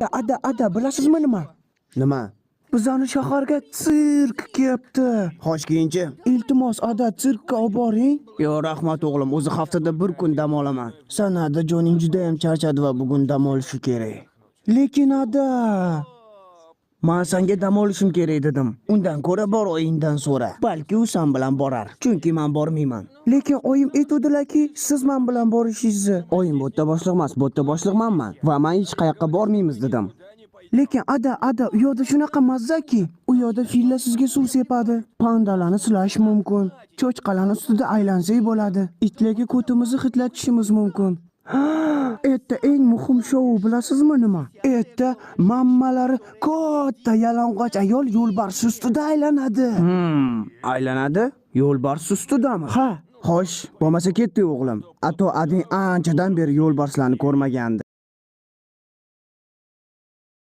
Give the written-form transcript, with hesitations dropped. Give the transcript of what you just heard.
Ada, bilasizmi nima? Nima? Bizani shaharga sirk kelyapti. Xo'sh keyinchi? Iltimos, ada, sirkka olib boring. Yo, rahmat o'g'lim, o'zi haftada bir kun dam olaman. Sanada joning juda ham charchadi va bugun dam olishi kerak. Lekin ada, Men senga dam olishim kerak dedim. Undan ko'ra bor o'yindan so'ra. Balki u sen bilan borar. Chunki men bormayman. lekin oyim aytuvdilarki, siz men bilan borishingizni. O'yin bo'tta boshliq emas, bo'tta boshliqmanman va men hech qayoqqa bormaymiz dedim. Lekin ada, u yerda shunaqa mazzaki. U yerda fillar sizga suv sepadi. Pandalarni silash mumkin. Cho'chqalarni ustida aylansak bo'ladi. Itlarga ko'timizni hidlatishimiz mumkin. Erta eng muhim shou bilasizmi nima? Erta mammalari katta yalang'och ayol yo'lbars ustida aylanadi. Aylanadi? Yo'lbars ustidami? Ha, Xo'sh, bo'lmasa ketdi o'g'lim. Ato ading anchadan beri yo'lbarslarni ko'rmagandi.